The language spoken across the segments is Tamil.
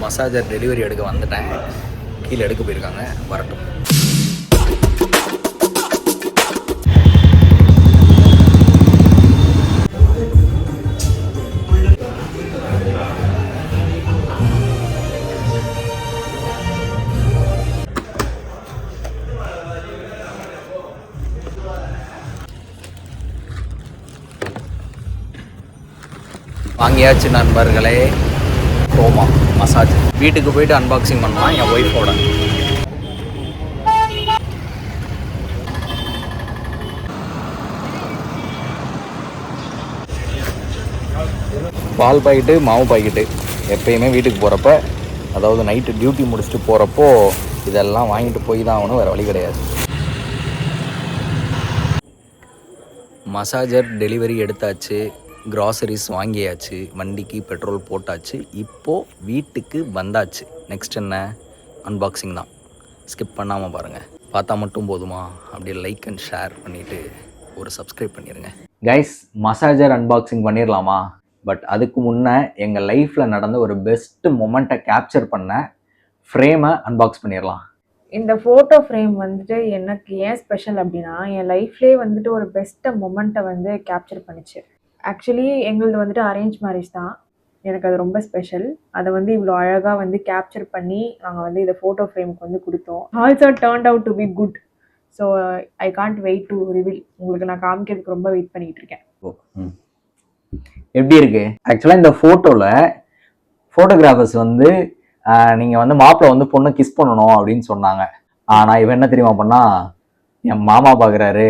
மசாஜர் டெலிவரி எடுக்க வந்துட்டேன். கீழே எடுக்க போயிருக்காங்க, வரட்டும். வாங்கியாச்சு நண்பர்களே, க்ரோமா மசாஜ். வீட்டுக்கு போயிட்டு அன்பாக்சிங் பண்ணலாம் என் ஒய்ஃபோட. பால் பாக்கெட்டு, மாவு பாக்கெட்டு எப்பயுமே வீட்டுக்கு போகிறப்ப, அதாவது நைட்டு டியூட்டி முடிச்சுட்டு போகிறப்போ இதெல்லாம் வாங்கிட்டு போய் தான் ஆகணும், வேறு வழி கிடையாது. மசாஜர் டெலிவரி எடுத்தாச்சு, க்ராசரிஸ் வாங்கியாச்சு, வண்டிக்கு பெட்ரோல் போட்டாச்சு, இப்போது வீட்டுக்கு வந்தாச்சு. நெக்ஸ்ட் என்ன, அன்பாக்சிங் தான். ஸ்கிப் பண்ணாமல் பாருங்கள். பார்த்தா மட்டும் போதுமா, அப்படியே லைக் அண்ட் ஷேர் பண்ணிவிட்டு ஒரு சப்ஸ்கிரைப் பண்ணிடுங்க. கைஸ், மசாஜர் அன்பாக்சிங் பண்ணிடலாமா? பட் அதுக்கு முன்னே எங்கள் லைஃப்பில் நடந்த ஒரு பெஸ்ட் மொமெண்ட்டை கேப்சர் பண்ண ஃப்ரேமை அன்பாக்ஸ் பண்ணிடலாம். இந்த ஃபோட்டோ ஃப்ரேம் வந்துட்டு எனக்கு ஏன் ஸ்பெஷல் அப்படின்னா, என் லைஃப்லேயே வந்துட்டு ஒரு பெஸ்ட் மொமெண்ட்டை வந்து கேப்சர் பண்ணிச்சு. ஆக்சுவலி எங்களது வந்துட்டு அரேஞ்ச் மேரேஜ் தான். எனக்கு அது ரொம்ப ஸ்பெஷல். அதை வந்து இவ்வளோ அழகாக வந்து கேப்சர் பண்ணி நாங்கள் வந்து இதை ஃபோட்டோ ஃப்ரேமுக்கு வந்து கொடுத்தோம். Also turned out to be good. So I can't wait to reveal. உங்களுக்கு நான் காமிக்கிறதுக்கு ரொம்ப வெயிட் பண்ணிட்டு இருக்கேன். எப்படி இருக்கு? ஆக்சுவலாக இந்த ஃபோட்டோவில் ஃபோட்டோகிராஃபர்ஸ் வந்து நீங்கள் வந்து மாப்பிள்ளை வந்து பொண்ணை கிஸ் பண்ணணும் அப்படின்னு சொன்னாங்க. ஆனால் இவன் என்ன தெரியுமா பண்ணா, என் மாமா பார்க்குறாரு,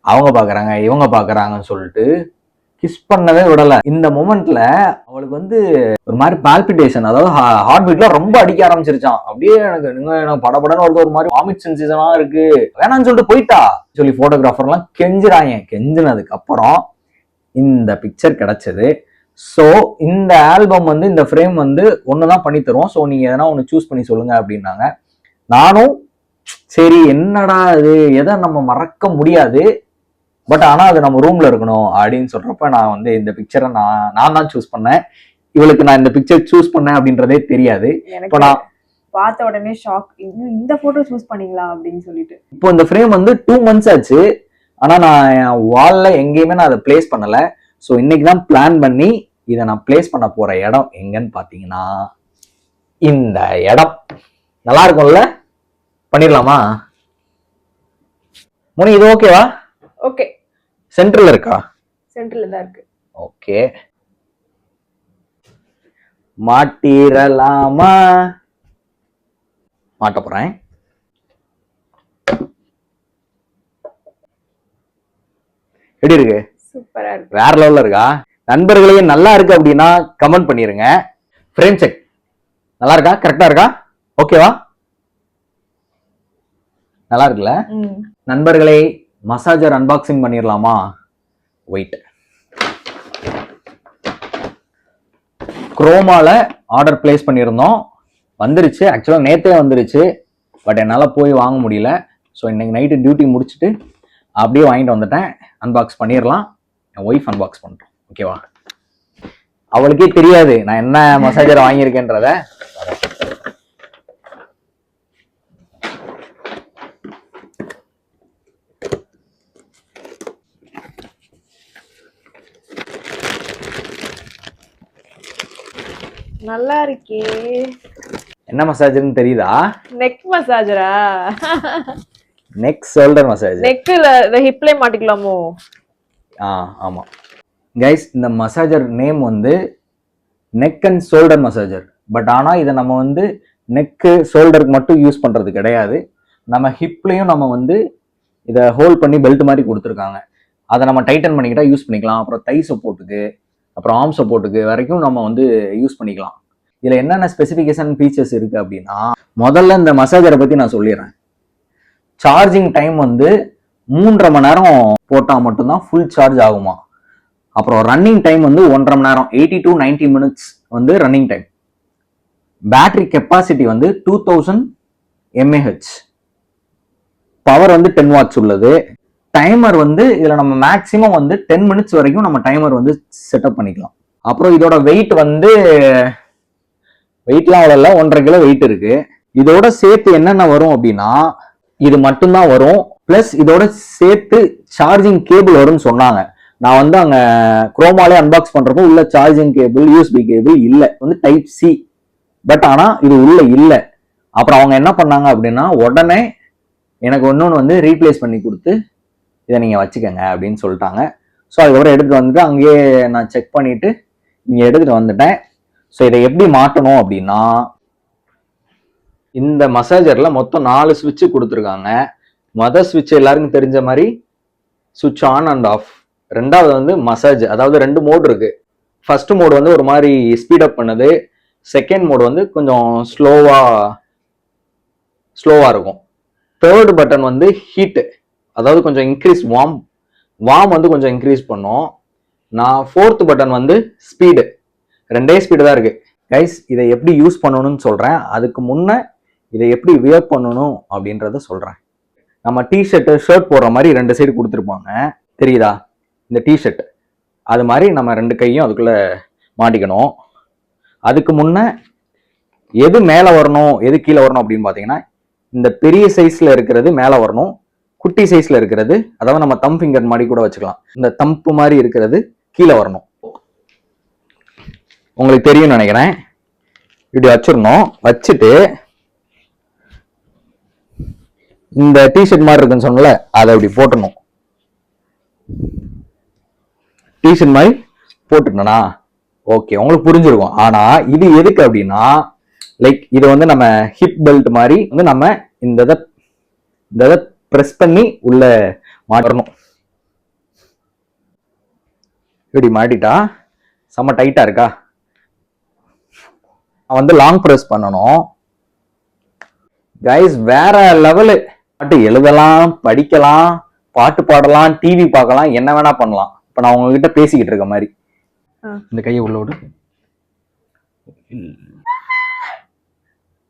அவங்க பார்க்குறாங்க, இவங்க பார்க்குறாங்கன்னு சொல்லிட்டு கிஸ் பண்ணவே விடலை. இந்த மொமெண்ட்ல அவளுக்கு வந்து ஒரு மாதிரி பால்பிட்டேஷன், அதாவது ஹார்ட் பீட்லாம் ரொம்ப அடிக்க ஆரம்பிச்சிருச்சான். அப்படியே எனக்கு படப்படன்னு ஒரு மாதிரி வாமிட் சென்சேஷனா இருக்கு, வேணான்னு சொல்லிட்டு போயிட்டா சொல்லி போட்டோகிராஃபர்லாம் கெஞ்சுறாங்க. கெஞ்சினதுக்கு அப்புறம் இந்த பிக்சர் கிடைச்சது. ஸோ இந்த ஆல்பம் வந்து, இந்த ஃப்ரேம் வந்து ஒண்ணுதான் பண்ணி தருவோம். ஸோ நீங்க எதனா ஒன்று சூஸ் பண்ணி சொல்லுங்க அப்படின்னாங்க. நானும் சரி என்னடா இது, எதை நம்ம மறக்க முடியாது, பட் ஆனால் அது நம்ம ரூம்ல இருக்கணும் அப்படின்னு சொல்றப்ப நான் வந்து இந்த பிக்சரை நான் தான் சூஸ் பண்ணேன். இவளுக்கு நான் இந்த பிக்சர் சூஸ் பண்ணேன் அப்படின்றதே தெரியாது. இப்போ நான் பார்த்த உடனே ஷாக், இந்த போட்டோ சூஸ் பண்ணீங்களா அப்படின்னு சொல்லிட்டு. இப்போ இந்த ஃப்ரேம் வந்து 2 months ஆச்சு, ஆனா நான் என் வால்ல எங்கேயுமே நான் அதை பிளேஸ் பண்ணல. ஸோ இன்னைக்கு தான் பிளான் பண்ணி இதை நான் பிளேஸ் பண்ண போற இடம் எங்கன்னு பாத்தீங்கன்னா, இந்த இடம் நல்லா இருக்கும்ல, பண்ணிடலாமா? முனி இது ஓகேவா? ஓகே. சென்டர்ல இருக்கா? சென்டர்ல தான் இருக்கு. ஓகே, மாட்டிரலாமா? மாட்ட போறேன். எப்படி இருக்கு? சூப்பரா இருக்கு. வேற லெவல்ல இருக்கா? நண்பர்களே, நல்லா இருக்கு அப்படின்னா கமெண்ட் பண்ணிருங்க. ஃப்ரேம் செக் நல்லா இருக்கா? கரெக்டா இருக்கா? ஓகேவா? நல்லா இருக்குல்ல நண்பர்களே? மசாஜர் அன்பாக்சிங் பண்ணிடலாமா? வெயிட். குரோமால ஆர்டர் பிளேஸ் பண்ணியிருந்தோம், வந்துருச்சு. ஆக்சுவலாக நேத்தே வந்துருச்சு, பட் என்னால் போய் வாங்க முடியல. ஸோ இன்னைக்கு நைட்டு டியூட்டி முடிச்சுட்டு அப்படியே வாங்கிட்டு வந்துட்டேன். அன்பாக்ஸ் பண்ணிடலாம். என் ஒய்ஃப் அன்பாக்ஸ் பண்ணுறோம், ஓகேவா? அவளுக்கே தெரியாது நான் என்ன மசாஜர் வாங்கியிருக்கேன்றத. நல்லா இருக்கே. என்ன மசாஜர்னு தெரியுதா? நெக் மசாஜரா? Neck shoulder massage. நெக்ல ஹிப்ல மாட்டிக்கலாமோ? ஆமா கைஸ், இந்த மசாஜர் நேம் வந்து neck and shoulder massager. But ஆனா இதை நம்ம வந்து நெக்கு ஷோல்டருக்கு மட்டும் யூஸ் பண்றது கிடையாது. நம்ம ஹிப்லையும் நம்ம வந்து இதை ஹோல்ட் பண்ணி பெல்ட் மாதிரி கொடுத்துருக்காங்க. அதை நம்ம டைட்டன் பண்ணிக்கிட்டா யூஸ் பண்ணிக்கலாம். அப்புறம் தை சப்போர்ட்டுக்கு, அப்புறம் ஆர்ம் சப்போர்ட்டுக்கு வரைக்கும் நம்ம வந்து யூஸ் பண்ணிக்கலாம். இதுல என்னென்ன ஸ்பெசிஃபிகேஷன் ஃபீச்சர்ஸ் இருக்கு அப்படின்னா, முதல்ல இந்த மசாஜரை பத்தி நான் சொல்லிடுறேன். சார்ஜிங் டைம் வந்து 3.5 மணி நேரம் போட்டால் மட்டும்தான் ஃபுல் சார்ஜ் ஆகுமா. அப்புறம் ரன்னிங் டைம் வந்து 1.5 மணி நேரம், 80 to 90 minutes வந்து ரன்னிங் டைம். பேட்டரி கெப்பாசிட்டி வந்து 2000 mAh. பவர் வந்து 10 watts உள்ளது. டைமர் வந்து இதுல நம்ம மேக்சிமம் வந்து 10 minutes வரைக்கும் நம்ம டைமர் வந்து செட்டப் பண்ணிக்கலாம். அப்புறம் இதோட வெயிட் வந்து வெயிட்லாம் அவ்வளோ இல்லை, 1.5 கிலோ வெயிட் இருக்கு. இதோட சேர்த்து என்னென்ன வரும் அப்படின்னா இது மட்டும்தான் வரும். பிளஸ் இதோட சேர்த்து சார்ஜிங் கேபிள் வரும்னு சொன்னாங்க. நான் வந்து அங்க குரோமாலே அன்பாக்ஸ் பண்றப்போ உள்ள சார்ஜிங் கேபிள், யூஎஸ்பி கேபிள் இல்ல, வந்து டைப் சி. பட் ஆனா இது உள்ள இல்ல. அப்புறம் அவங்க என்ன பண்ணாங்க அப்படின்னா உடனே எனக்கு இன்னொன்று வந்து ரீப்ளேஸ் பண்ணி கொடுத்து இதை நீங்க வச்சுக்கோங்க அப்படின்னு சொல்லிட்டாங்க. ஸோ அதுக்கப்புறம் எடுத்துட்டு வந்துட்டு அங்கேயே நான் செக் பண்ணிட்டு இங்க எடுத்துட்டு வந்துட்டேன். ஸோ இதை எப்படி மாட்டணும் அப்படின்னா இந்த மசாஜர்ல மொத்தம் 4 சுவிட்ச் கொடுத்துருக்காங்க. மொதல் சுவிட்ச் எல்லாருக்கும் தெரிஞ்ச மாதிரி சுவிட்ச் ஆன் அண்ட் ஆஃப். ரெண்டாவது வந்து மசாஜ், அதாவது 2 மோட் இருக்கு. ஃபர்ஸ்ட் மோட் வந்து ஒரு மாதிரி ஸ்பீட் அப் பண்ணுது. செகண்ட் மோட் வந்து கொஞ்சம் ஸ்லோவா இருக்கும். தேர்ட் பட்டன் வந்து ஹீட், அதாவது கொஞ்சம் இன்க்ரீஸ் வார்ம் வந்து கொஞ்சம் இன்க்ரீஸ் பண்ணும். நான் ஃபோர்த் பட்டன் வந்து ஸ்பீடு. 2 ஸ்பீடு தான் இருக்கு. கைஸ் இதை எப்படி யூஸ் பண்ணணும்னு சொல்றேன். அதுக்கு முன்ன இதை எப்படி வியர் பண்ணணும் அப்படின்றத சொல்றேன். நம்ம டிஷர்ட் ஷர்ட் போடுற மாதிரி 2 சைடு கொடுத்துருப்பாங்க, தெரியுதா? இந்த டிஷர்ட் அது மாதிரி நம்ம 2 கையும் அதுக்குள்ள மாட்டிக்கணும். அதுக்கு முன்ன எது மேலே வரணும் எது கீழே வரணும் அப்படின்னு பார்த்தீங்கன்னா இந்த பெரிய சைஸ்ல இருக்கிறது மேலே வரணும், குட்டி சைஸ்ல இருக்கிறது, அதாவது நம்ம தம் ஃபிங்கர் மாதிரி கூட வச்சுக்கலாம், இந்த தம்பு மாதிரி இருக்கிறது கீழே வரணும். உங்களுக்கு தெரியும் நினைக்கிறேன். இப்படி வச்சிடணும். வச்சுட்டு இந்த டிஷர்ட் மாதிரி இருக்குன்னு சொன்னல, அதை இப்படி போட்டணும். டிஷர்ட் மாதிரி போட்டுட்டோம்னா ஓகே, உங்களுக்கு புரிஞ்சிருக்கும். ஆனா இது எதுக்கு அப்படின்னா லைக் இது வந்து நம்ம ஹிப் பெல்ட் மாதிரி வந்து நம்ம இந்த இதை பிரஸ் பண்ணி உள்ள மாட்டணும். இப்படி மாட்டிட்டா செம்ம டைட்டா இருக்கா? வந்து லாங் பிரஸ் பண்ணணும். கைஸ் வேற லெவலு. பாட்டு எழுதலாம், படிக்கலாம், பாட்டு பாடலாம், டிவி பார்க்கலாம், என்ன வேணா பண்ணலாம். இப்ப நான் உங்ககிட்ட பேசிக்கிட்டு இருக்க மாதிரி. இந்த கையை உள்ள விடு.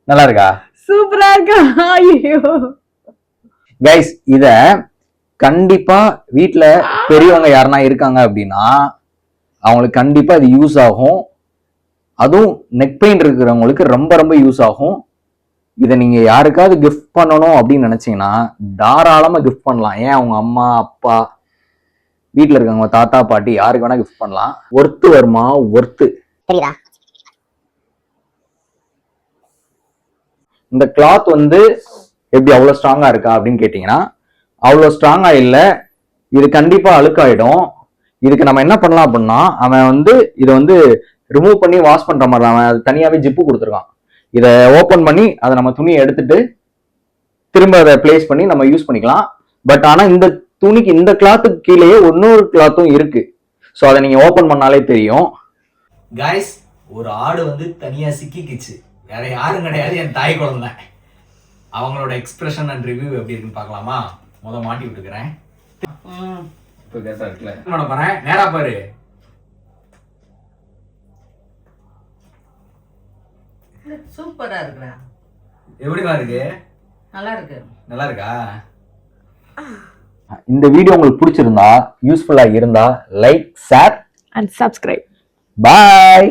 நல்லா இருக்கா? சூப்பரா இருக்கா? ஐயோ கைஸ் இத கண்டிப்பா வீட்டுல பெரியவங்க யாருன்னா இருக்காங்க அப்படின்னா அவங்களுக்கு கண்டிப்பா இது யூஸ் ஆகும். அதுவும் நெக் பெயின் இருக்கிறவங்களுக்கு ரொம்ப ரொம்ப யூஸ் ஆகும். இதை நீங்க யாருக்காவது கிஃப்ட் பண்ணணும் அப்படின்னு நினைச்சீங்கன்னா தாராளமா கிஃப்ட் பண்ணலாம். ஏன் அவங்க அம்மா அப்பா வீட்டுல இருக்கவங்க தாத்தா பாட்டி யாருக்கு வேணா கிஃப்ட் பண்ணலாம். ஒர்த்து வருமா? ஒர்த்து. தெரியுதா? இந்த கிளாத் வந்து எப்படி அவ்வளவு ஸ்ட்ராங்கா இருக்கா அப்படின்னு கேட்டீங்கன்னா அவ்வளவு ஸ்ட்ராங்கா இல்ல. இது கண்டிப்பா அழுக்காயிடும். இதுக்கு நம்ம என்ன பண்ணலாம் அப்படின்னா அவன் வந்து இதை வந்து ரிமூவ் பண்ணி வாஷ் பண்ற மாதிரி அவன் அது தனியாவே ஜிப்பு கொடுத்துருக்கான். இதை ஓப்பன் பண்ணி அதை நம்ம துணியை எடுத்துட்டு திரும்ப அதை பிளேஸ் பண்ணி நம்ம யூஸ் பண்ணிக்கலாம். பட் ஆனா இந்த துணிக்கு இந்த கிளாத்துக்கு கீழேயே இன்னொரு கிளாத்தும் இருக்கு. ஸோ அதை நீங்க ஓப்பன் பண்ணாலே தெரியும். கைஸ் ஒரு ஆடு வந்து தனியா சிக்கிக்கிச்சு. வேற யாரும் கிடையாது, என் தாய் குழந்தை. அவங்களோட எக்ஸ்பிரஷன் அண்ட் ரிவ்யூ எப்படி இருக்குன்னு பார்க்கலாமா? மாட்டி விட்டுக்கிறேன். இப்போ கேசா இருக்குல்ல, பண்ண போறேன். நேரா பாரு. சூப்பரா இருக்குடா. எப்படிமா இருக்கு? நல்லா இருக்கு. நல்லா இருக்கா? இந்த வீடியோ உங்களுக்கு பிடிச்சிருந்தா, யூஸ்ஃபுல்லா இருந்தா like, share and subscribe. Bye.